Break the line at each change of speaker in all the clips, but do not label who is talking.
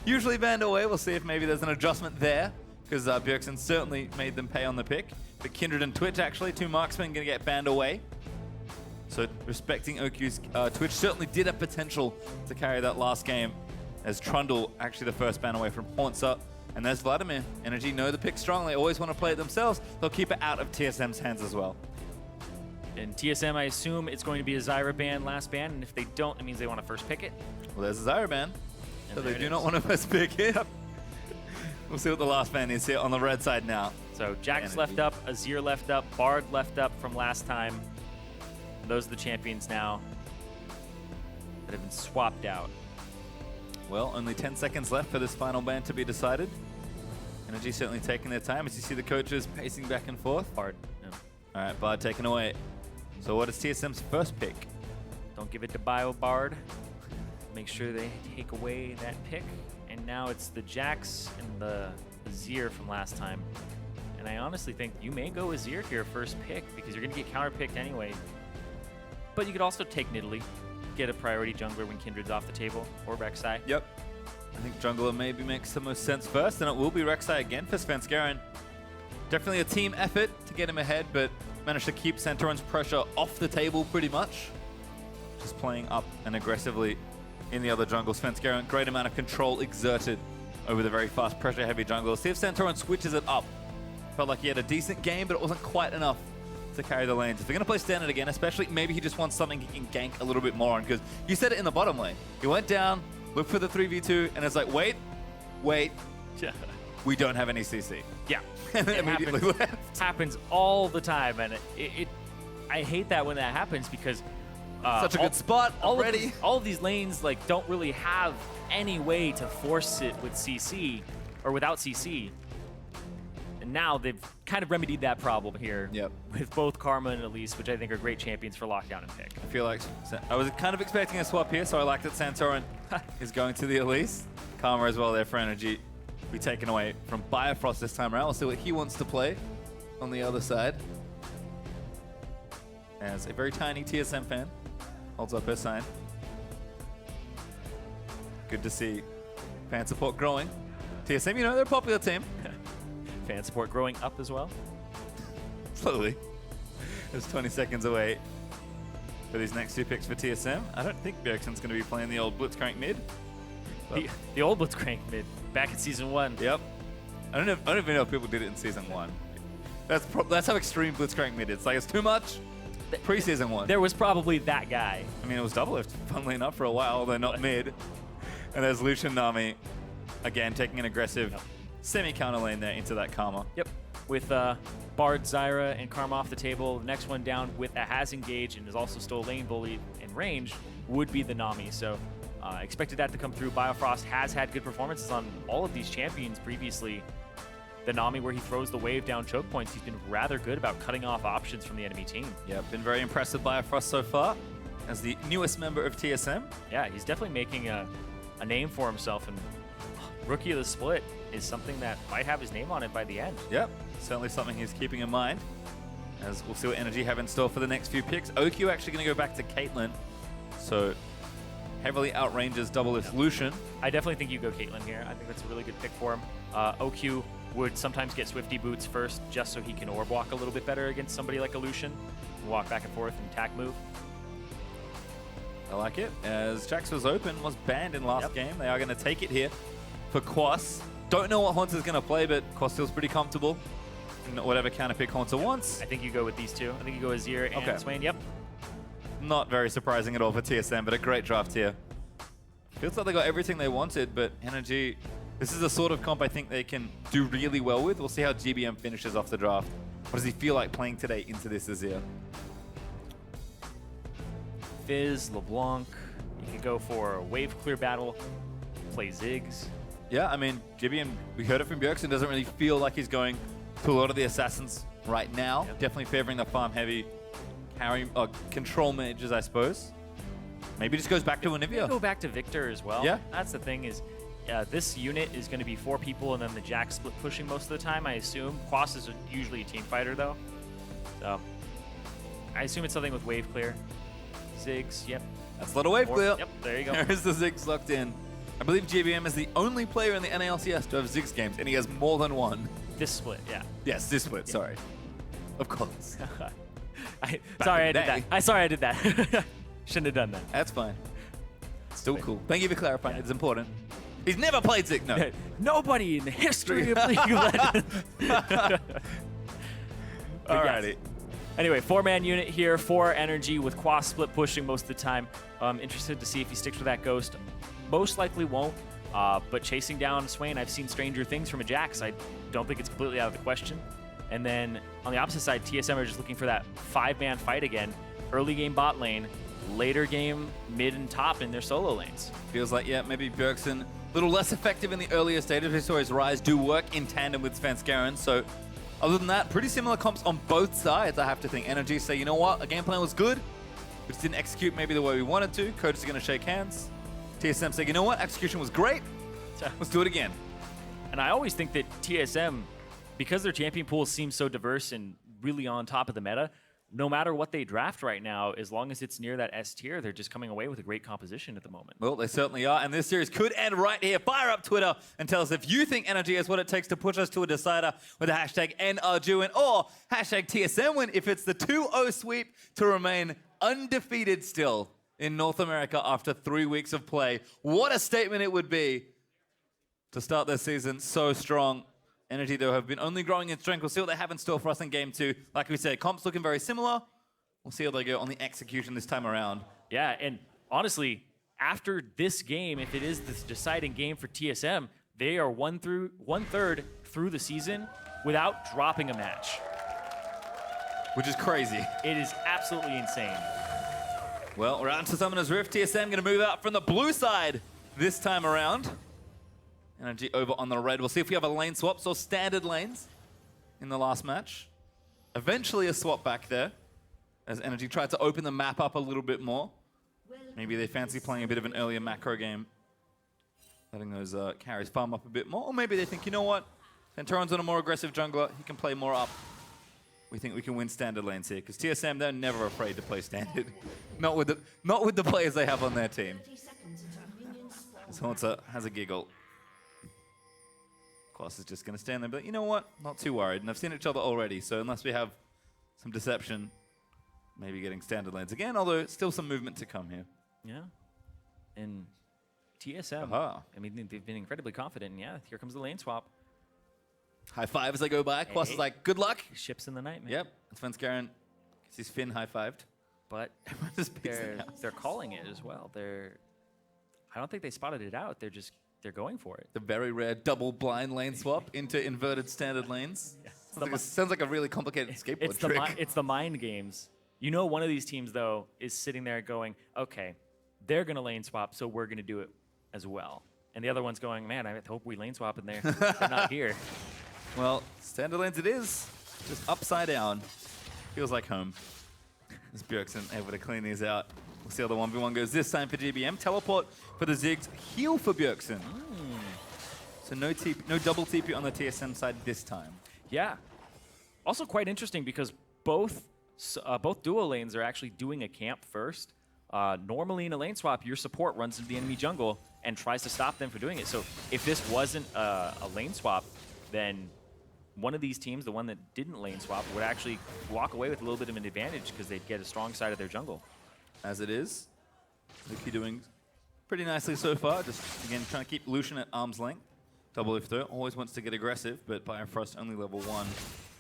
usually banned away. We'll see if maybe there's an adjustment there, because Bjergsen certainly made them pay on the pick. But Kindred and Twitch, actually, 2 marksmen going to get banned away. So respecting OQ's Twitch certainly did have potential to carry that last game, as Trundle actually the first ban away from Hauntzer. And there's Vladimir. NRG know the pick strong. They always want to play it themselves. They'll keep it out of TSM's hands as well.
And TSM, I assume it's going to be a Zyra ban, last ban, and if they don't, it means they want to first pick it.
Well, there's a Zyra ban, so they do not want to first pick it. We'll see what the last ban is here on the red side now.
So Jax left up, Azir left up, Bard left up from last time. Those are the champions now that have been swapped out.
Well, only 10 seconds left for this final ban to be decided. NRG certainly taking their time as you see the coaches pacing back and forth.
Bard. Yeah.
All right, Bard taken away. So what is TSM's first pick?
Don't give it to Bio Bard. Make sure they take away that pick. And now it's the Jax and the Azir from last time. And I honestly think you may go Azir here first pick because you're going to get counter-picked anyway. But you could also take Nidalee, get a priority jungler when Kindred's off the table, or Rek'Sai.
Yep. I think jungler maybe makes the most sense first, and it will be Rek'Sai again for Svenskeren. Definitely a team effort to get him ahead, but managed to keep Santorin's pressure off the table pretty much. Just playing up and aggressively in the other jungle. Svenskeren, great amount of control exerted over the very fast pressure-heavy jungle. See if Santorin switches it up. Felt like he had a decent game, but it wasn't quite enough to carry the lanes. If they're going to play standard again, especially, maybe he just wants something he can gank a little bit more on, because you said it in the bottom lane. He went down, looked for the 3v2, and it's like, wait, we don't have any CC.
Yeah.
And then immediately left.
Happens all the time, and I hate that when that happens because
such a good spot already.
All of these lanes like don't really have any way to force it with CC or without CC. And now they've kind of remedied that problem here with both Karma and Elise, which I think are great champions for lockdown and pick.
I feel like I was kind of expecting a swap here, so I like that Santorin is going to the Elise. Karma as well there for NRG. Be taken away from Biofrost this time around. We'll see what he wants to play on the other side. As a very tiny TSM fan holds up her sign. Good to see fan support growing. TSM, you know, they're a popular team.
Fan support growing up as well.
Slowly. There's 20 seconds away for these next 2 picks for TSM. I don't think Bjergsen's going to be playing the old Blitzcrank mid.
The old Blitzcrank mid, back in Season 1.
Yep. I don't even know if people did it in Season 1. That's how extreme Blitzcrank mid is. It's like, it's too much. Pre-Season 1.
There was probably that guy.
I mean, it was Doublelift, funnily enough, for a while, although not mid. And there's Lucian Nami, again, taking an aggressive semi-counter lane there into that Karma.
Yep. With Bard, Zyra, and Karma off the table, the next one down with a has engaged and is also still lane bully in range would be the Nami. So expected that to come through. Biofrost has had good performances on all of these champions previously. The Nami, where he throws the wave down choke points, he's been rather good about cutting off options from the enemy team. Yeah,
been very impressed with Biofrost so far as the newest member of TSM.
Yeah, he's definitely making a name for himself, and Rookie of the Split is something that might have his name on it by the end.
Yep, certainly something he's keeping in mind, as we'll see what NRG have in store for the next few picks. OQ actually going to go back to Caitlyn, so heavily outranges Doublelift Lucian.
I definitely think you go Caitlyn here. I think that's a really good pick for him. OQ would sometimes get Swifty boots first just so he can orb walk a little bit better against somebody like a Lucian. Walk back and forth and attack move.
I like it. As Jax was open, was banned in last game. They are going to take it here for Quas. Don't know what Hauntzer is going to play, but Quas feels pretty comfortable in whatever counter pick Hauntzer wants.
I think you go with these two. I think you go Azir and Swain. Yep.
Not very surprising at all for TSM, but a great draft here. Feels like they got everything they wanted, but NRG, this is the sort of comp I think they can do really well with. We'll see how GBM finishes off the draft. What does he feel like playing today into this Azir?
Fizz, LeBlanc. You could go for a wave clear battle, play Ziggs.
Yeah, I mean, GBM, we heard it from Bjergsen, doesn't really feel like he's going to a lot of the assassins right now. Yep. Definitely favoring the farm heavy control mages, I suppose. Maybe just goes back to Anivia.
Go back to Victor as well.
Yeah.
That's the thing is, this unit is going to be 4 people and then the Jack split pushing most of the time, I assume. Quas is usually a team fighter, though. So I assume it's something with wave clear. Ziggs, yep.
That's a lot of wave clear.
Yep, there you go.
There's the Ziggs locked in. I believe GBM is the only player in the NALCS to have Ziggs games, and he has more than one.
This split, yeah.
Yes, this split, sorry. Of course.
Sorry I did that. Shouldn't have done that.
That's fine. Still cool. Thank you for clarifying. Yeah. It's important. He's never played Ziggs. No.
Nobody in the history of League of Legends.
Alrighty.
Yes. Anyway, 4-man unit here for NRG with Quas split pushing most of the time. Interested to see if he sticks with that Ghost. Most likely won't, but chasing down Swain, I've seen stranger things from a Jax. I don't think it's completely out of the question. And then on the opposite side, TSM are just looking for that 5-man fight again. Early game bot lane, later game mid and top in their solo lanes.
Feels like, yeah, maybe Bjergsen a little less effective in the earlier stages. We saw his Rise do work in tandem with Svenskeren. So other than that, pretty similar comps on both sides, I have to think. NRG say, you know what, our game plan was good. We just didn't execute maybe the way we wanted to. Coaches are going to shake hands. TSM say, you know what, execution was great. Let's do it again.
And I always think that TSM, because their champion pool seems so diverse and really on top of the meta, no matter what they draft right now, as long as it's near that S tier, they're just coming away with a great composition at the moment.
Well, they certainly are, and this series could end right here. Fire up Twitter and tell us if you think NRG has what it takes to push us to a decider with the hashtag NRGwin or hashtag TSMwin if it's the 2-0 sweep to remain undefeated still in North America after 3 weeks of play. What a statement it would be to start their season so strong. NRG, though, have been only growing in strength. We'll see what they have in store for us in Game 2. Like we said, comps looking very similar. We'll see how they go on the execution this time around.
Yeah, and honestly, after this game, if it is this deciding game for TSM, they are one-third through the season without dropping a match.
Which is crazy.
It is absolutely insane.
Well, we're out to Summoner's Rift. TSM going to move out from the blue side this time around. NRG over on the red. We'll see if we have a lane swaps or standard lanes in the last match. Eventually a swap back there as NRG tried to open the map up a little bit more. Maybe they fancy playing a bit of an earlier macro game, letting those carries farm up a bit more. Or maybe they think, you know what, Santorin's on a more aggressive jungler. He can play more up. We think we can win standard lanes here because TSM, they're never afraid to play standard. not with the players they have on their team. As Hauntzer has a giggle. Quas is just going to stand there, but you know what? Not too worried. And I've seen each other already, so unless we have some deception, maybe getting standard lanes again, although still some movement to come here.
Yeah. And TSM,
I
mean, they've been incredibly confident, and yeah, here comes the lane swap.
High five as they go by. Quas is like, good luck.
Ships in the night, man.
Yep. Svenskeren gets his fin high-fived.
But they're calling it as well. I don't think they spotted it out. They're going for it.
The very rare double blind lane swap into inverted standard lanes. Yeah. Sounds like a really complicated skateboard trick.
It's the mind games. You know, one of these teams, though, is sitting there going, okay, they're going to lane swap, so we're going to do it as well. And the other one's going, man, I hope we lane swap and they're not here.
Well, standard lanes it is. Just upside down. Feels like home. As Bjergsen able to clean these out. We'll see how the 1v1 goes this time for GBM. Teleport for the Ziggs. Heal for Bjergsen. So no double TP on the TSM side this time.
Yeah. Also quite interesting because both duo lanes are actually doing a camp first. Normally in a lane swap, your support runs into the enemy jungle and tries to stop them from doing it. So if this wasn't a lane swap, then one of these teams, the one that didn't lane swap, would actually walk away with a little bit of an advantage because they'd get a strong side of their jungle.
As it is, Luki doing pretty nicely so far. Just, again, trying to keep Lucian at arm's length. Doublelift though, always wants to get aggressive, but Biofrost only level 1.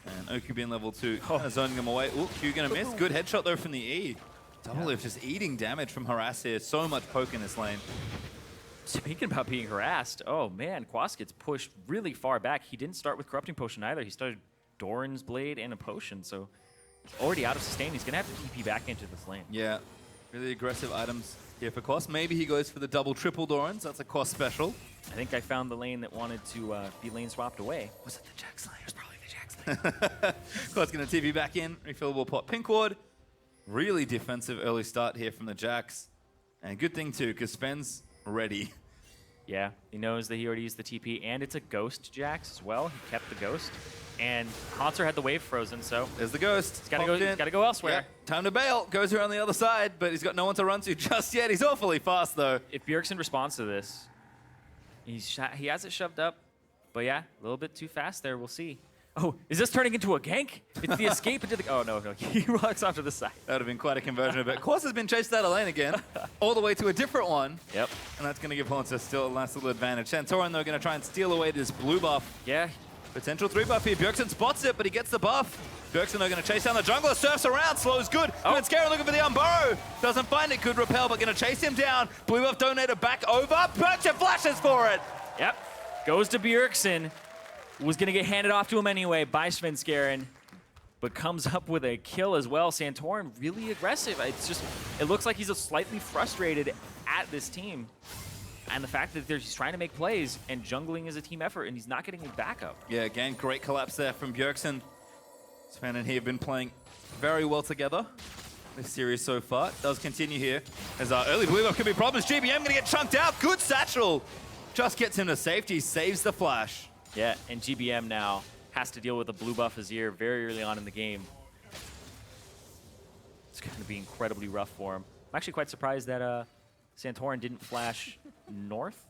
And Oku being level 2, kind of zoning him away. Ooh, Q gonna miss. Good headshot though from the E. Doublelift just eating damage from harass here. So much poke in this lane.
Speaking about being harassed, oh man, Quas gets pushed really far back. He didn't start with Corrupting Potion either. He started Doran's Blade and a Potion, so already out of sustain. He's gonna have to TP back into this lane.
Yeah, really aggressive items here for Quas. Maybe he goes for the double triple Dorans. That's a Quas special.
I think I found the lane that wanted to be lane swapped away.
Was it the Jax lane? It was probably the Jax lane. Quas gonna TP back in, refillable pot pink ward. Really defensive early start here from the Jax. And good thing too, because Sven's ready.
Yeah, he knows that he already used the TP, and it's a Ghost Jax as well. He kept the Ghost. And Hauntzer had the wave frozen, so...
There's the Ghost.
He's gotta go elsewhere.
Yep. Time to bail. Goes around the other side, but he's got no one to run to just yet. He's awfully fast, though.
If Bjergsen responds to this, He has it shoved up, but yeah, a little bit too fast there. We'll see. Oh, is this turning into a gank? It's the escape into the... Oh, no. He rocks off to the side.
That would have been quite a conversion of it. Quas has been chased out of lane again, all the way to a different one.
Yep.
And that's going to give Hauntzer still a nice little advantage. Santorin, though, going to try and steal away this blue buff.
Yeah.
Potential 3 buff here. Bjergsen spots it, but he gets the buff. Bjergsen, though, going to chase down the jungler. Surfs around. Slows good. Svenskeren looking for the unburrow. Doesn't find it. Good repel, but going to chase him down. Blue buff donated back over. Bjergsen flashes for it.
Yep. Goes to Bjergsen. Was going to get handed off to him anyway by Svenskeren, but comes up with a kill as well. Santorin really aggressive. It looks like he's slightly frustrated at this team. And the fact that he's trying to make plays and jungling is a team effort and he's not getting his backup.
Yeah, again, great collapse there from Bjergsen. Sven and he have been playing very well together this series so far. It does continue here as our early blue buff could be problems. GBM going to get chunked out. Good satchel. Just gets him to safety, saves the flash.
Yeah, and GBM now has to deal with a blue buff Azir very early on in the game. It's going to be incredibly rough for him. I'm actually quite surprised that Santorin didn't flash north,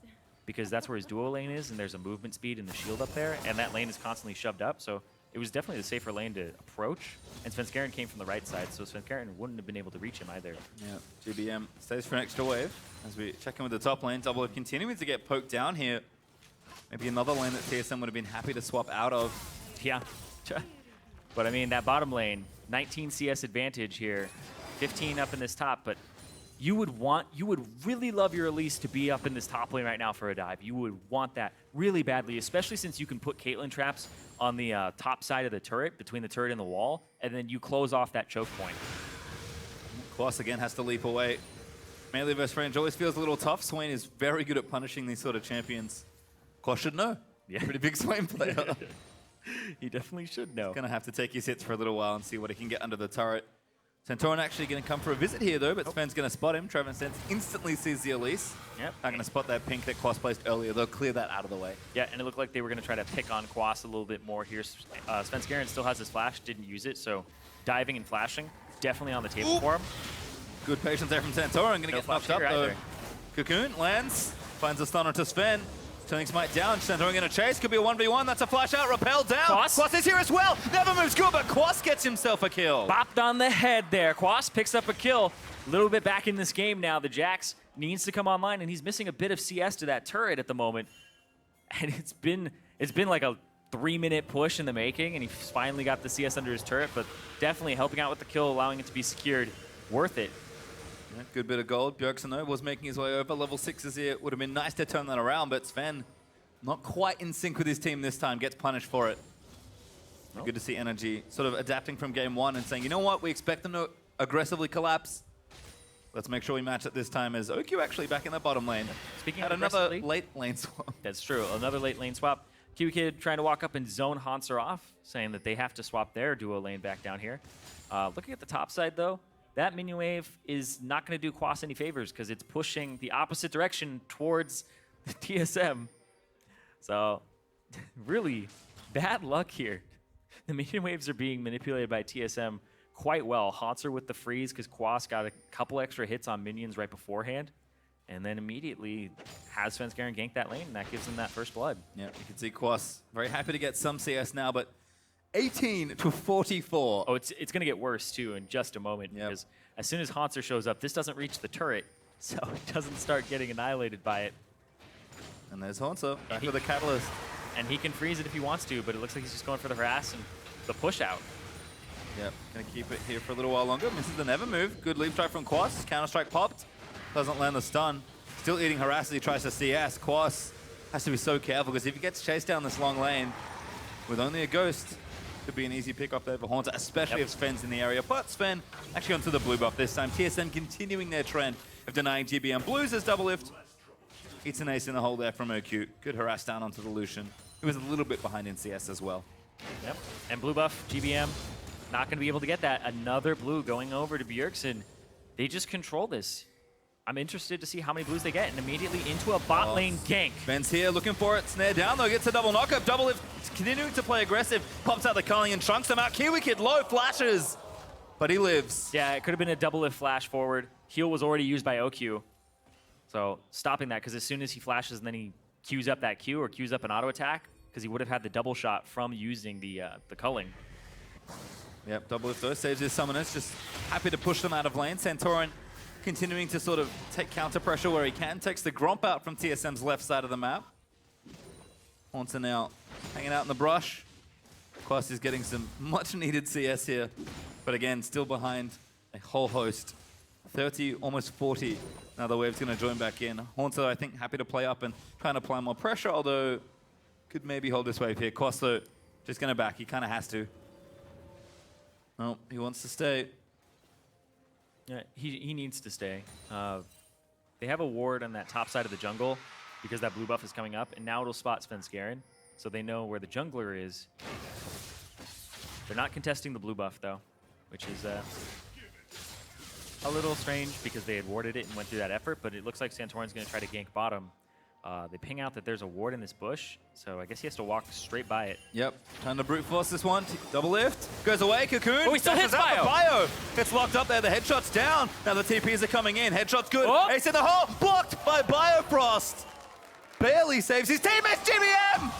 because that's where his duo lane is, and there's a movement speed and the shield up there, and that lane is constantly shoved up, so it was definitely the safer lane to approach, and Svenskeren came from the right side, so Svenskeren wouldn't have been able to reach him either.
Yeah, GBM stays for an extra wave as we check in with the top lane. Doublelift continuing to get poked down here. Maybe another lane that TSM would have been happy to swap out of.
Yeah, but I mean, that bottom lane, 19 CS advantage here, 15 up in this top, but you would really love your Elise to be up in this top lane right now for a dive. You would want that really badly, especially since you can put Caitlyn traps on the top side of the turret, between the turret and the wall, and then you close off that choke point.
Quas again has to leap away. Melee versus range always feels a little tough. Swain is very good at punishing these sort of champions. Quas should know.
Yeah.
Pretty big Swain player.
He definitely should know.
He's going to have to take his hits for a little while and see what he can get under the turret. Santorin actually going to come for a visit here, though, but Sven's going to spot him. Trevor Sense instantly sees the Elise.
Yep.
Not going to spot that pink that Quas placed earlier. They'll clear that out of the way.
Yeah, and it looked like they were going to try to pick on Quas a little bit more here. Svenskeren still has his flash, didn't use it, so diving and flashing, definitely on the table for him.
Good patience there from Santorin. Going to get knocked up, though. Cocoon lands, finds a stun onto Sven. Turning Smite down, Santorin going to chase, could be a 1v1, that's a flash out, repel down. Quas is here as well, never moves good, but Quas gets himself a kill.
Bopped on the head there, Quas picks up a kill. A little bit back in this game now, the Jax needs to come online, and he's missing a bit of CS to that turret at the moment. And it's been like a 3-minute push in the making, and he finally got the CS under his turret, but definitely helping out with the kill, allowing it to be secured. Worth it.
Yeah, good bit of gold. Bjergsen, though, was making his way over. Level 6s here. Would have been nice to turn that around, but Sven, not quite in sync with his team this time, gets punished for it. Nope. Good to see NRG sort of adapting from game one and saying, you know what, we expect them to aggressively collapse. Let's make sure we match it this time, as OQ actually back in the bottom lane.
Speaking
of another late lane swap.
That's true, another late lane swap. KiWiKiD trying to walk up and zone Hauntzer off, saying that they have to swap their duo lane back down here. Looking at the top side, though, that minion wave is not going to do Quas any favors because it's pushing the opposite direction towards the TSM. So, really bad luck here. The minion waves are being manipulated by TSM quite well. Hauntzer with the freeze because Quas got a couple extra hits on minions right beforehand. And then immediately has Svenskeren gank that lane, and that gives him that first blood.
Yeah, you can see Quas very happy to get some CS now, but 18 to 44.
Oh, it's going to get worse, too, in just a moment.
Yep.
Because as soon as Hauntzer shows up, this doesn't reach the turret, so it doesn't start getting annihilated by it.
And there's Hauntzer, back with the Catalyst.
And he can freeze it if he wants to, but it looks like he's just going for the harass and the push out.
Yep, going to keep it here for a little while longer. Misses the never move. Good leap strike from Quas. Counter-strike popped. Doesn't land the stun. Still eating harass as he tries to CS. Quas has to be so careful because if he gets chased down this long lane with only a ghost, could be an easy pick up there for Hauntzer, especially if Sven's in the area. But Sven actually onto the blue buff this time. TSM continuing their trend of denying GBM. Blues as Doublelift. It's an ace in the hole there from OQ. Good harass down onto the Lucian. He was a little bit behind in CS as well.
Yep, and blue buff, GBM, not going to be able to get that. Another blue going over to Bjergsen. They just control this. I'm interested to see how many blues they get, and immediately into a bot lane gank.
Ben's here looking for it. Snare down, though. Gets a double knockup. Doublelift continuing to play aggressive. Pops out the culling and chunks them out. KiWiKiD low flashes, but he lives.
Yeah, it could have been a Doublelift flash forward. Heal was already used by OQ. So stopping that, because as soon as he flashes and then he queues up that Q or queues up an auto attack, because he would have had the double shot from using the culling.
Yep, Doublelift though saves his summoners, just happy to push them out of lane. Santorin continuing to sort of take counter pressure where he can, takes the Gromp out from TSM's left side of the map. Hauntzer now hanging out in the brush. Quas is getting some much needed CS here, but again, still behind a whole host. 30, almost 40. Now the wave's gonna join back in. Hauntzer, I think, happy to play up and try and apply more pressure, although could maybe hold this wave here. Quas though, just gonna back, he kinda has to. No, he wants to stay.
Yeah, he needs to stay. They have a ward on that top side of the jungle because that blue buff is coming up, and now it'll spot Svenskeren, so they know where the jungler is. They're not contesting the blue buff though, which is a little strange because they had warded it and went through that effort, but it looks like Santorin's going to try to gank bottom. They ping out that there's a ward in this bush, so I guess he has to walk straight by it.
Yep, trying to brute force this one. Doublelift goes away, Cocoon.
Oh, he still hits Bio.
Bio gets locked up there, the headshot's down. Now the TPs are coming in, headshot's good.
Oh.
Ace in the hole, blocked by Biofrost. Barely saves his teammates, GBM!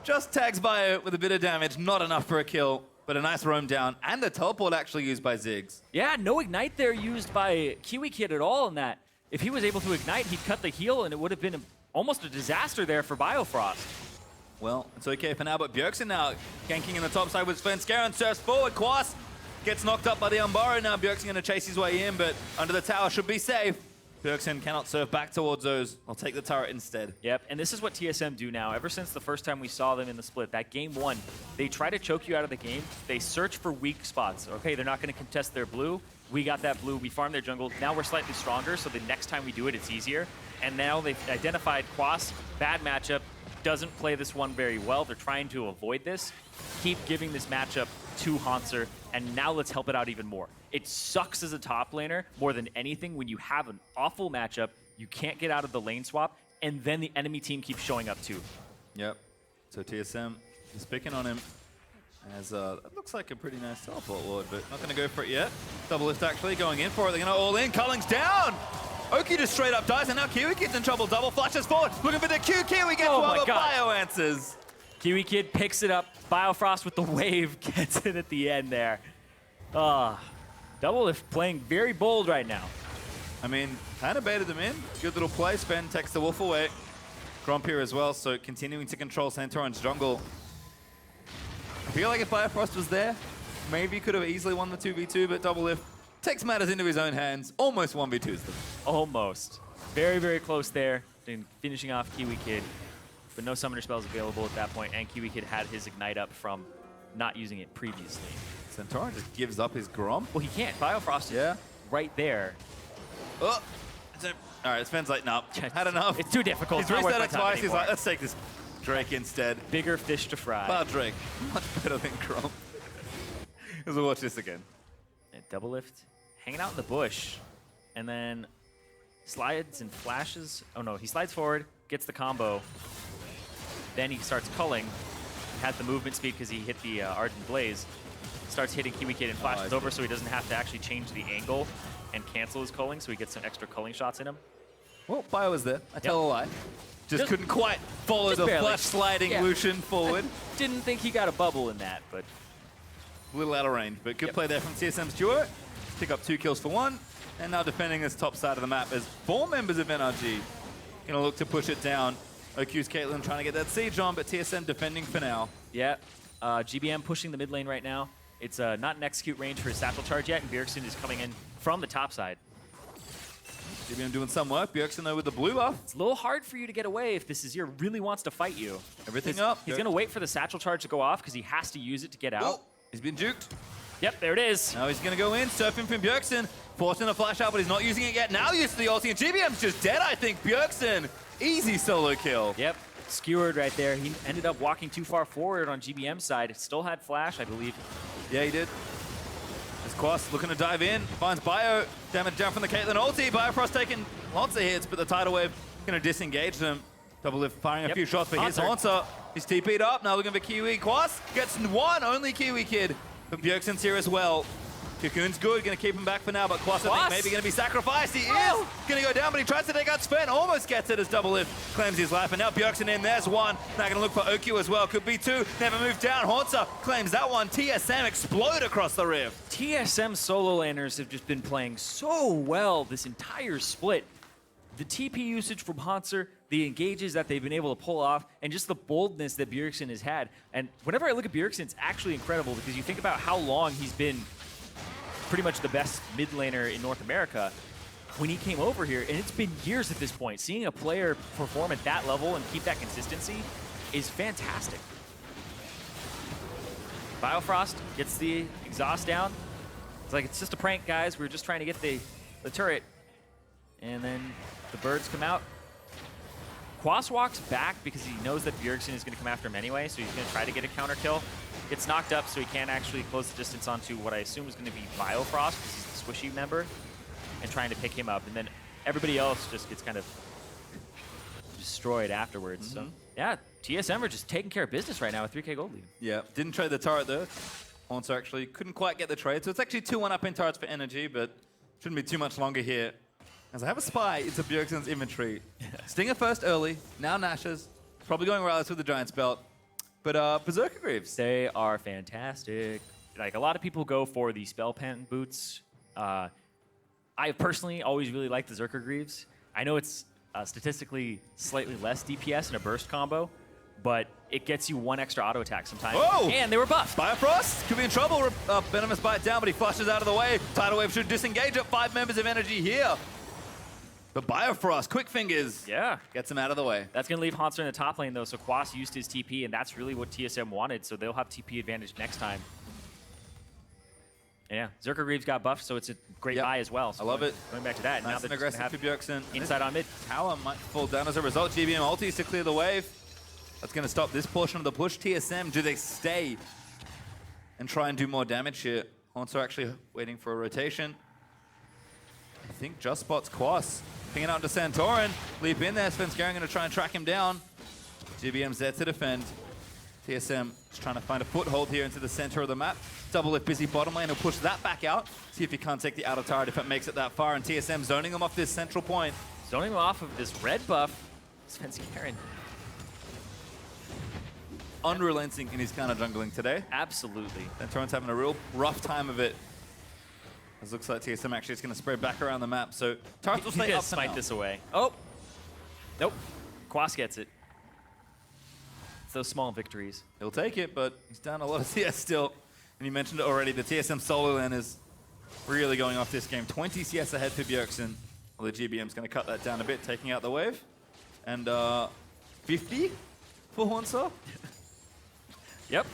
Just tags Bio with a bit of damage, not enough for a kill, but a nice roam down, and the teleport actually used by Ziggs.
Yeah, no ignite there used by KiWiKiD at all in that. If he was able to ignite, he'd cut the heal, and it would have been almost a disaster there for Biofrost.
Well, it's okay for now, but Bjergsen now ganking in the top side with Svenskeren, surfs forward, Quas gets knocked up by the Umbaro. Now Bjergsen going to chase his way in, but under the tower should be safe. Bjergsen cannot surf back towards those. I'll take the turret instead.
Yep, and this is what TSM do now. Ever since the first time we saw them in the split, that game one, they try to choke you out of the game. They search for weak spots. Okay, they're not going to contest their blue. We got that blue, we farmed their jungle. Now we're slightly stronger, so the next time we do it, it's easier. And now they've identified Quas, bad matchup, doesn't play this one very well. They're trying to avoid this. Keep giving this matchup to Hauntzer, and now let's help it out even more. It sucks as a top laner more than anything when you have an awful matchup, you can't get out of the lane swap, and then the enemy team keeps showing up too.
Yep, so TSM is picking on him. As it looks like a pretty nice teleport ward, but not going to go for it yet. Doublelift actually going in for it. They're going to all in. Culling's down. Oki just straight up dies, and now KiWiKid's in trouble. Double flashes forward, looking for the Q. Kiwi gets one, but Bio answers.
KiWiKiD picks it up. Biofrost with the wave gets it at the end there. Doublelift playing very bold right now.
I mean, kind of baited them in. Good little play. Sven takes the wolf away. Gromp here as well, so continuing to control Santorin's jungle. I feel like if Biofrost was there, maybe could have easily won the 2v2, but Doublelift takes matters into his own hands. Almost 1v2s them.
Almost. Very, very close there. Finishing off KiWiKiD, but no summoner spells available at that point, and KiWiKiD had his ignite up from not using it previously.
Santorin just gives up his Gromp.
Well, he can't. Biofrost is right there.
Oh! All right, Sven's like, no, had enough.
It's too difficult.
He's reset it twice. He's like, let's take this Drake instead.
Bigger fish to fry.
Bar Drake, much better than Gromp. As we'll watch this again.
Doublelift hanging out in the bush, and then slides and flashes. Oh no, he slides forward, gets the combo. Then he starts culling. Had the movement speed because he hit the Ardent Blaze. Starts hitting KiWiKiD and flashes over, so he doesn't have to actually change the angle and cancel his culling, so he gets some extra culling shots in him.
Well, Bio was there. I tell a lie. Just couldn't quite follow the flash sliding Lucian forward.
I didn't think he got a bubble in that, but
a little out of range, but good play there from TSM's duo. Pick up 2 kills for 1, and now defending this top side of the map as 4 members of NRG gonna look to push it down. OQ's Caitlyn trying to get that siege on, but TSM defending for now.
Yeah, GBM pushing the mid lane right now. It's not an execute range for his satchel charge yet, and Bjergsen is coming in from the top side.
GBM doing some work. Bjergsen though with the blue buff.
It's a little hard for you to get away if this Azir really wants to fight you.
Everything up.
He's gonna wait for the satchel charge to go off because he has to use it to get out.
Oh, he's been juked.
Yep, there it is.
Now he's gonna go in, surfing from Bjergsen. Forcing a flash out, but he's not using it yet. Now used to the ulti, and GBM's just dead, I think. Bjergsen, easy solo kill.
Yep, skewered right there. He ended up walking too far forward on GBM's side. Still had flash, I believe.
Yeah, he did. As Quas looking to dive in, finds Bio, damage down from the Caitlyn ulti. Biofrost taking lots of hits, but the tidal wave gonna disengage them. Doublelift firing a few shots, but here's Hauntzer. He's TP'd up, now looking for Kiwi. Quas gets one, only KiWiKiD. But Bjergsen's here as well. Cocoon's good, gonna keep him back for now, but Quas, I think, maybe gonna be sacrificed. He is gonna go down, but he tries to take out Sven, almost gets it as Doublelift claims his life, and now Bjergsen in, there's one. Now gonna look for Okyu as well, could be two, never moved down. Hauntzer claims that one. TSM explode across the rift.
TSM solo laners have just been playing so well this entire split. The TP usage from Hauntzer, the engages that they've been able to pull off, and just the boldness that Bjergsen has had. And whenever I look at Bjergsen, it's actually incredible because you think about how long he's been pretty much the best mid laner in North America when he came over here, and it's been years at this point. Seeing a player perform at that level and keep that consistency is fantastic. Biofrost gets the exhaust down. It's like, it's just a prank, guys. We're just trying to get the turret. And then the birds come out. Quas walks back because he knows that Bjergsen is going to come after him anyway, so he's going to try to get a counter kill. Gets knocked up, so he can't actually close the distance onto what I assume is going to be Biofrost, because he's the squishy member, and trying to pick him up. And then everybody else just gets kind of destroyed afterwards. So yeah, TSM are just taking care of business right now with 3K gold lead.
Yeah, didn't trade the turret though. Hauntzer actually couldn't quite get the trade, so it's actually 2-1 up in turrets for NRG, but shouldn't be too much longer here. As I have a spy into Bjergsen's inventory. Stinger first early, now Nash's. Probably going Rylus with the Giant's Belt. But Berserker Greaves.
They are fantastic. Like, a lot of people go for the Spell Pen boots. I personally always really like the Zerker Greaves. I know it's statistically slightly less DPS in a burst combo, but it gets you one extra auto attack sometimes.
Whoa!
And they were buffed.
Biofrost could be in trouble. Venomous bite down, but he flushes out of the way. Tidal Wave should disengage up 5 members of NRG here. But Biofrost, quick fingers, gets him out of the way.
That's going to leave Hauntzer in the top lane, though, so Quas used his TP, and that's really what TSM wanted, so they'll have TP advantage next time. Yeah, Zerker Greaves got buffed, so it's a great buy as well. So
I love it.
Going back to that.
Nice
now
and aggressive for Bjergsen.
Inside on mid.
Tower might fall down as a result. GBM ultis to clear the wave. That's going to stop this portion of the push. TSM, do they stay and try and do more damage here? Hauntzer actually waiting for a rotation. I think just spots Quas. Pinging out to Santorin. Leap in there. Svenskeren going to try and track him down. GBM's there to defend. TSM is trying to find a foothold here into the center of the map. Doublelift busy bottom lane. He'll push that back out. See if he can't take the outer turret if it makes it that far. And TSM zoning him off this central point.
Zoning him off of this red buff. Svenskeren.
Unrelenting in his counter jungling today.
Absolutely.
Santorin's having a real rough time of it. It looks like TSM actually is going to spread back around the map, so turrets will stay up for now.
Smite this away. Oh! Nope. Quas gets it. It's those small victories.
He'll take it, but he's down a lot of CS still. And you mentioned it already, the TSM solo lane is really going off this game. 20 CS ahead for Bjergsen. Well, the GBM's going to cut that down a bit, taking out the wave. And 50 for Hauntzer.
Yep.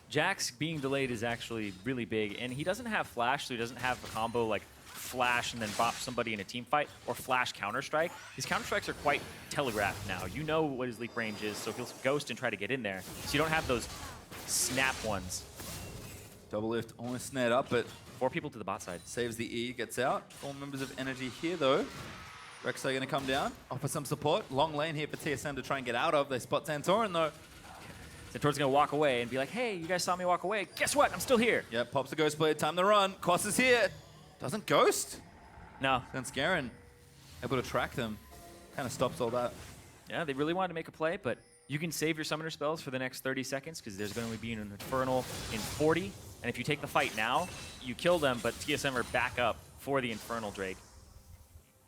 Jax being delayed is actually really big, and he doesn't have flash, so he doesn't have a combo like flash and then bop somebody in a team fight, or flash counter-strike. His counter-strikes are quite telegraphed now. You know what his leak range is, so he'll ghost and try to get in there. So you don't have those snap ones.
Doublelift almost snared up, but
4 people to the bot side.
saves the E, gets out. 4 members of NRG here, though. Rek'Sai going to come down, offer some support. Long lane here for TSM to try and get out of. They spot Santorin, though.
Santorin's going to walk away and be like, hey, you guys saw me walk away. Guess what? I'm still here.
Yep, pops the Ghost Blade. Time to run. Quas is here. Doesn't Ghost.
No.
Svenskeren able to track them. Kind of stops all that.
Yeah, they really wanted to make a play, but you can save your summoner spells for the next 30 seconds because there's going to be an Infernal in 40. And if you take the fight now, you kill them, but TSM are back up for the Infernal Drake.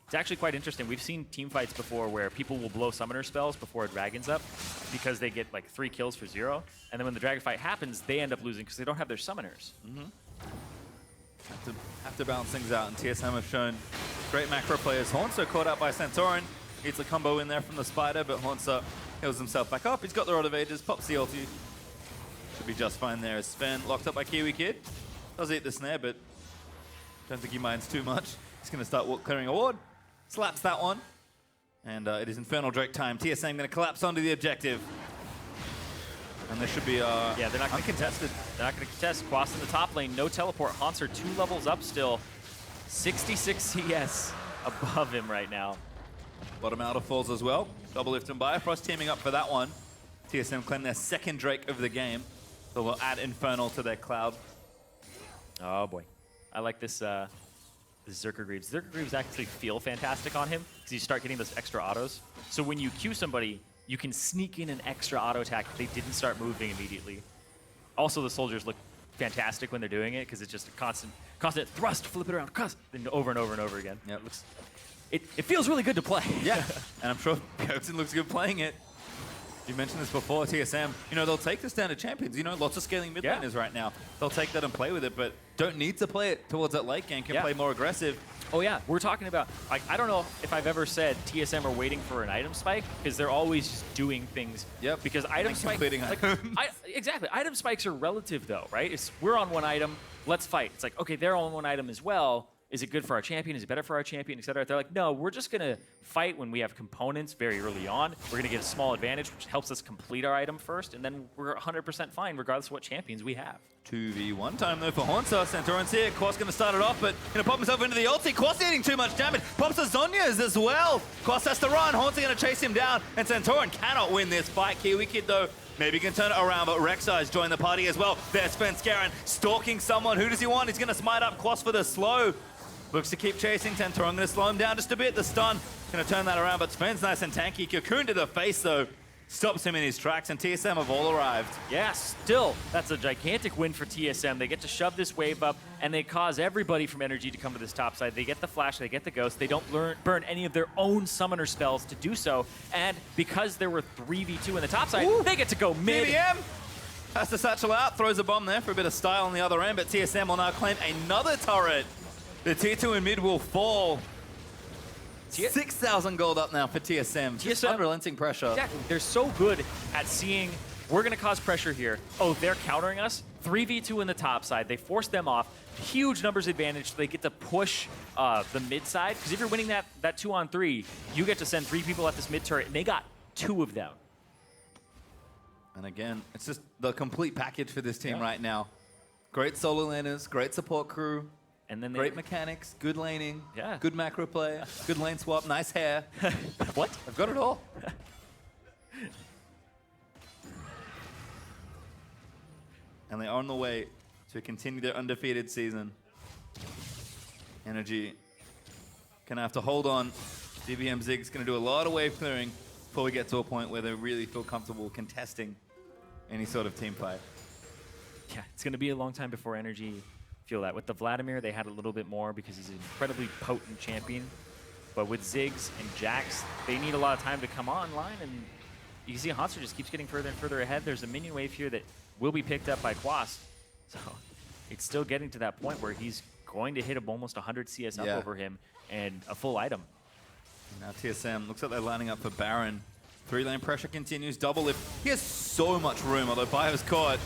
It's actually quite interesting. We've seen team fights before where people will blow summoner spells before a dragon's up because they get like 3 kills for 0. And then when the dragon fight happens, they end up losing because they don't have their summoners.
Have to balance things out, and TSM have shown great macro players. Hauntzer caught out by Santorin. Gets a combo in there from the Spider, but Hauntzer heals himself back up. He's got the Rod of Ages, pops the ulti. Should be just fine there. As Sven locked up by KiWiKiD. Does eat the snare, but don't think he minds too much. He's going to start clearing a ward. Slaps that one. And it is Infernal Drake time. TSM going to collapse onto the objective. And this should be
yeah, they're not
uncontested.
They're not going to contest. Quas in the top lane, no teleport. Hauntzer 2 levels up still. 66 CS above him right now.
Bottom outer falls as well. Doublelift and Biofrost teaming up for that one. TSM claim their 2nd Drake of the game. So we'll add Infernal to their cloud.
Oh boy. I like this Zerker-Greaves. Zerker-Greaves actually feel fantastic on him because you start getting those extra autos. So when you Q somebody, you can sneak in an extra auto attack if they didn't start moving immediately. Also, the soldiers look fantastic when they're doing it because it's just a constant thrust, flip it around, then over and over and over again.
Yep.
It feels really good to play.
Yeah, and I'm sure Bjergsen looks good playing it. You mentioned this before, TSM. You know, they'll take the standard champions. You know, lots of scaling mid laners right now. They'll take that and play with it, but don't need to play it towards that late game. Can play more aggressive.
Oh yeah, we're talking about, like, I don't know if I've ever said TSM are waiting for an item spike, because they're always just doing things.
Yep.
Because item spikes, exactly. Item spikes are relative though, right? We're on one item, let's fight. It's like, okay, they're on one item as well. Is it good for our champion? Is it better for our champion, et cetera? They're like, no, we're just going to fight when we have components very early on. We're going to get a small advantage, which helps us complete our item first, and then we're 100% fine regardless of what champions we have.
2v1 time though for Hauntzer. Santorin's here. Quas going to start it off, but going to pop himself into the ulti. Quas eating too much damage. Pops the Zhonya's as well. Quas has to run. Hauntzer going to chase him down, and Santorin cannot win this fight. KiWiKiD though, maybe can turn it around, but Rek'Sai's joined the party as well. There's Svenskeren stalking someone. Who does he want? He's going to smite up Quas for the slow. Looks to keep chasing. Santorin going to slow him down just a bit. The stun going to turn that around, but Sven's nice and tanky. Cocoon to the face though stops him in his tracks, and TSM have all arrived.
Yeah, still, that's a gigantic win for TSM. They get to shove this wave up, and they cause everybody from NRG to come to this top side. They get the flash, they get the ghost. They don't burn any of their own summoner spells to do so, and because there were 3v2 in the top side, they get to go mid.
BBM has to satchel out, throws a bomb there for a bit of style on the other end, but TSM will now claim another turret. The tier 2 in mid will fall. 6,000 gold up now for TSM. Just unrelenting pressure.
Exactly. They're so good at seeing, we're going to cause pressure here. Oh, they're countering us. 3v2 in the top side. They force them off. Huge numbers advantage. So they get to push the mid side. Because if you're winning that 2-on-3, you get to send 3 people at this mid turret, and they got 2 of them.
And again, it's just the complete package for this team right now. Great solo laners, great support crew.
And then
great mechanics, good laning, good macro play, good lane swap, nice hair.
What?
I've got it all. And they are on the way to continue their undefeated season. NRG gonna have to hold on. DBM Ziggs gonna do a lot of wave clearing before we get to a point where they really feel comfortable contesting any sort of team fight.
Yeah, it's gonna be a long time before NRG feel that. With the Vladimir, they had a little bit more because he's an incredibly potent champion. But with Ziggs and Jax, they need a lot of time to come online, and you can see Hauntzer just keeps getting further and further ahead. There's a minion wave here that will be picked up by Quas. So it's still getting to that point where he's going to hit almost 100 CS up over him and a full item.
Now TSM, looks like they're lining up for Baron. 3-lane pressure continues, Doublelift. He has so much room, although Bio's caught.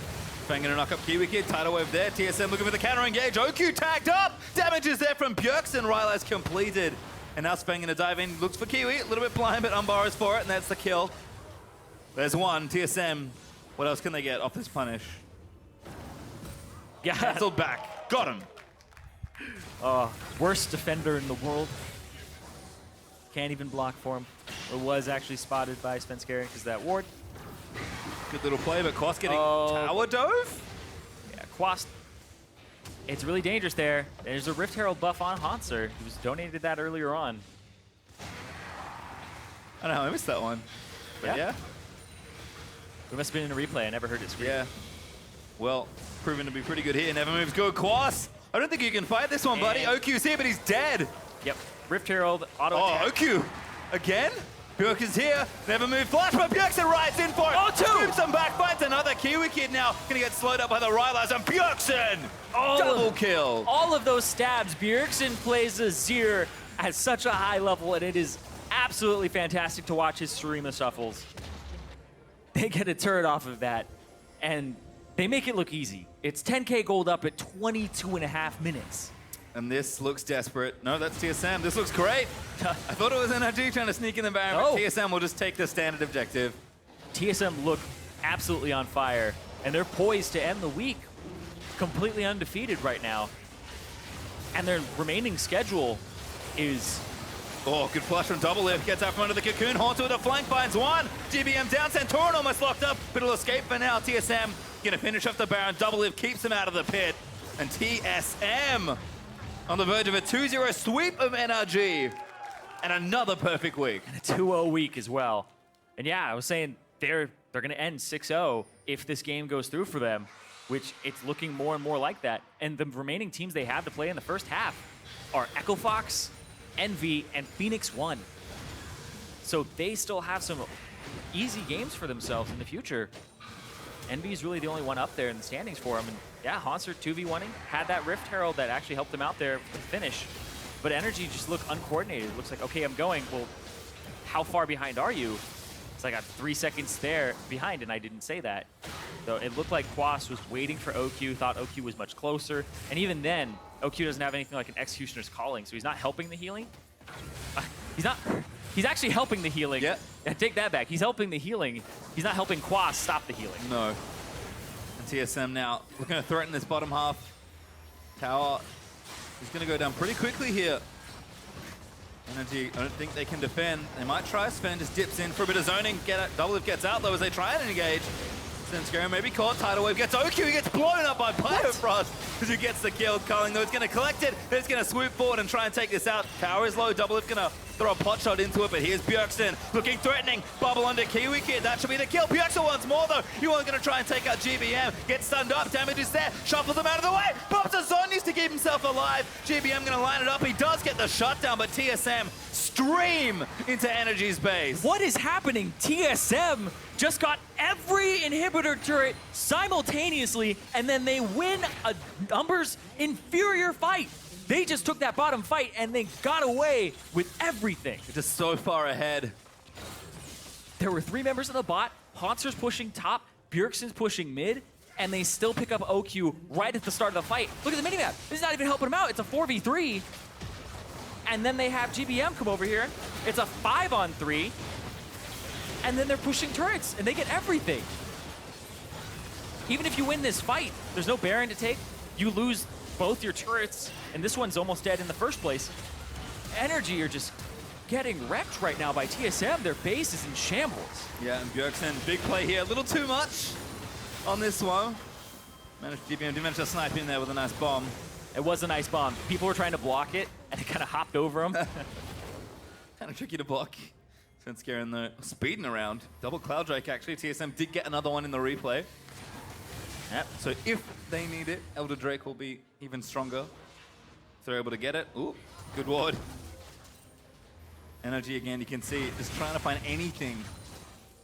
Fang gonna knock up KiWiKiD, tidal wave there. TSM looking for the counter engage. OQ tagged up. Damage is there from Bjergsen. Rylai's completed. And now Sven gonna dive in. Looks for Kiwi. A little bit blind, but Umbar is for it, and that's the kill. There's one. TSM. What else can they get off this punish?
Yeah.
Cancelled back. Got him.
Worst defender in the world. Can't even block for him. Or was actually spotted by Svenskeren because that ward.
Good little play, but Quas getting tower dove?
Yeah, Quas. It's really dangerous there. There's a Rift Herald buff on Hauntzer. He was donated that earlier on.
I don't know, I missed that one. But yeah.
We must have been in a replay. I never heard it scream.
Yeah. Well, proven to be pretty good here. Never moves good. Quas. I don't think you can fight this one, buddy. OQ's here, but he's dead.
Yep. Rift Herald, auto attack.
OQ. Again? Bjerg is here, never move flash, but Bjergsen rides in for it.
Oh, two!
Scoops him back, finds another KiWiKiD now. Gonna get slowed up by the Rylais, and Bjergsen! Double kill.
All of those stabs, Bjergsen plays Azir at such a high level, and it is absolutely fantastic to watch his Shurima shuffles. They get a turret off of that, and they make it look easy. It's 10k gold up at 22.5 minutes.
And this looks desperate. No, that's TSM. This looks great. I thought it was NRG trying to sneak in the Baron, but TSM will just take the standard objective.
TSM look absolutely on fire, and they're poised to end the week completely undefeated right now. And their remaining schedule is...
Oh, good flush from Doublelift. Gets out from under the cocoon. Hauntzer with a flank, finds one. GBM down. Santorin almost locked up, but he'll escape for now. TSM gonna finish off the Baron. Doublelift keeps him out of the pit. And TSM On the verge of a 2-0 sweep of NRG. And another perfect week.
And a 2-0 week as well. And yeah, I was saying they're going to end 6-0 if this game goes through for them, which it's looking more and more like that. And the remaining teams they have to play in the first half are Echo Fox, Envy, and Phoenix 1. So they still have some easy games for themselves in the future. Envy is really the only one up there in the standings for them. And yeah, Hauntzer 2v1ing, had that Rift Herald that actually helped them out there to finish. But NRG just look uncoordinated. It looks like, okay, I'm going. Well, how far behind are you? It's like I got 3 seconds there behind, and I didn't say that. So it looked like Quas was waiting for OQ, thought OQ was much closer. And even then, OQ doesn't have anything like an Executioner's Calling, so he's not helping the healing. He's actually helping the healing.
Yeah.
Take that back. He's helping the healing. He's not helping Quas stop the healing.
No. And TSM now looking to threaten this bottom half. Tower is going to go down pretty quickly here. NRG, I don't think they can defend. They might try. Sven just dips in for a bit of zoning. Doublelift gets out though as they try and engage. Svenskeren maybe caught. Tidal Wave gets OQ. He gets blown up by Biofrost as he gets the kill. Culling though is going to collect it. He's going to swoop forward and try and take this out. Tower is low. Doublelift going to throw a pot shot into it, but here's Bjergsen looking threatening. Bubble under KiWiKiD. That should be the kill. Bjergsen once more though. You are going to try and take out GBM. Gets stunned up. Damage is there. Shuffles him out of the way. Pops a Zonyas to keep himself alive. GBM going to line it up. He does get the shutdown, but TSM stream into NRG's base.
What is happening? TSM just got every inhibitor turret simultaneously, and then they win a numbers inferior fight. They just took that bottom fight and they got away with everything.
They're just so far ahead.
There were 3 members of the bot. Hauntzer's pushing top, Bjergsen's pushing mid, and they still pick up OQ right at the start of the fight. Look at the minimap. This is not even helping them out. It's a 4v3. And then they have GBM come over here. It's a 5-on-3. And then they're pushing turrets, and they get everything. Even if you win this fight, there's no Baron to take. You lose both your turrets, and this one's almost dead in the first place. NRG are just getting wrecked right now by TSM. Their base is in shambles.
Yeah, and Bjergsen, big play here. A little too much on this one. GBM did manage to snipe in there with a nice bomb.
It was a nice bomb. People were trying to block it, and it kind of hopped over them.
Kind of tricky to block. Svenskeren though, speeding around. Double Cloud Drake actually. TSM did get another one in the replay. Yep. So if they need it, Elder Drake will be even stronger. If they're able to get it. Ooh, good ward. NRG again, you can see, just trying to find anything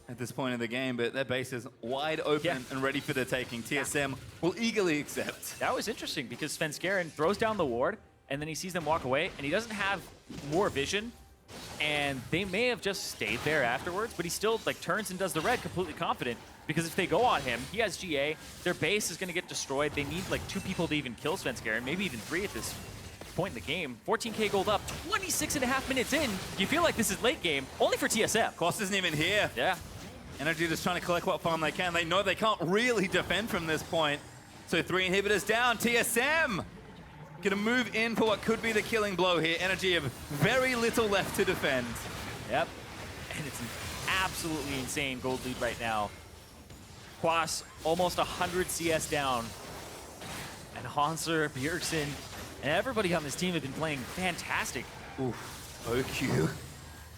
at this point in the game, but their base is wide open and ready for the taking. TSM will eagerly accept.
That was interesting because Svenskeren throws down the ward, and then he sees them walk away, and he doesn't have more vision, and they may have just stayed there afterwards, but he still like turns and does the red completely confident, because if they go on him, he has GA, their base is going to get destroyed. They need like 2 people to even kill Svenskeren, maybe even 3 at this point in the game. 14k gold up, 26.5 minutes in. You feel like this is late game, only for TSM.
Quas isn't even here.
Yeah.
NRG just trying to collect what farm they can. They know they can't really defend from this point. So 3 inhibitors down. TSM gonna move in for what could be the killing blow here. NRG have very little left to defend.
Yep. And it's an absolutely insane gold lead right now. Quas almost 100 CS down. And Hauntzer, Bjergsen, and everybody on this team have been playing fantastic.
Oof. OQ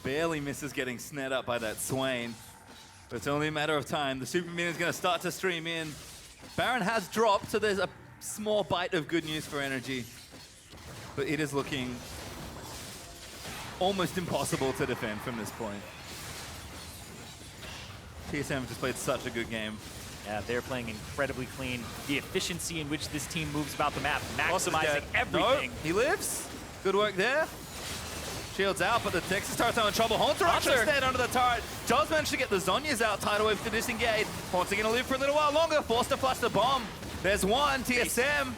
barely misses getting snared up by that Swain. But it's only a matter of time. The Super Minion's going to start to stream in. Baron has dropped, so there's a small bite of good news for NRG. But it is looking almost impossible to defend from this point. TSM just played such a good game.
Yeah, they're playing incredibly clean. The efficiency in which this team moves about the map, maximizing everything.
No, he lives. Good work there. Shields out, but the Texas turret's in trouble. Hauntzer actually stayed under the turret. Does manage to get the Zonyas out. Tidal Wave to disengage. Hauntzer gonna live for a little while longer. Forced to flush the bomb. There's one. TSM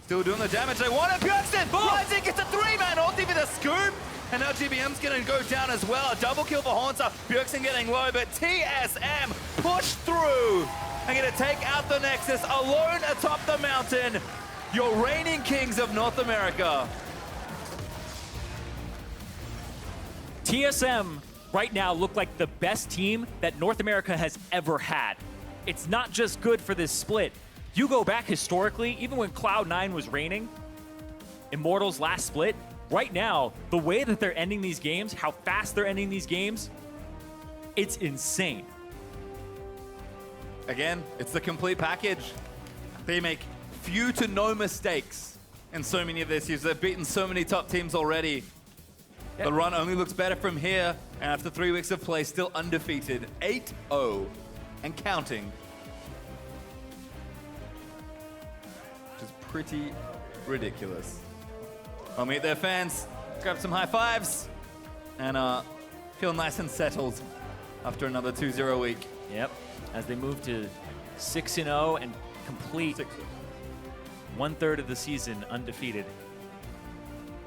still doing the damage they want. And Bjergsen rising, gets a 3-man ulti with a scoop. And now GBM's gonna go down as well. A double kill for Hauntzer. Bjergsen getting low, but TSM pushed through and gonna take out the Nexus alone atop the mountain. Your reigning kings of North America.
TSM right now look like the best team that North America has ever had. It's not just good for this split. You go back historically, even when Cloud9 was reigning, Immortals last split. Right now, the way that they're ending these games, how fast they're ending these games, it's insane.
Again, it's the complete package. They make few to no mistakes in so many of their series. They've beaten so many top teams already.
Yep.
The run only looks better from here, and after 3 weeks of play, still undefeated. 8-0 and counting. Which is pretty ridiculous. I'll meet their fans, grab some high fives, and feel nice and settled after another 2-0 week.
Yep, as they move to 6-0 and complete 1/3 of the season undefeated.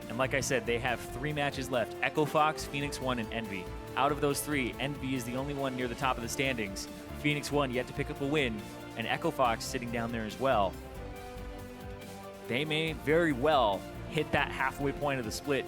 And like I said, they have 3 matches left: Echo Fox, Phoenix One, and Envy. Out of those 3, Envy is the only one near the top of the standings. Phoenix One yet to pick up a win, and Echo Fox sitting down there as well. They may very well hit that halfway point of the split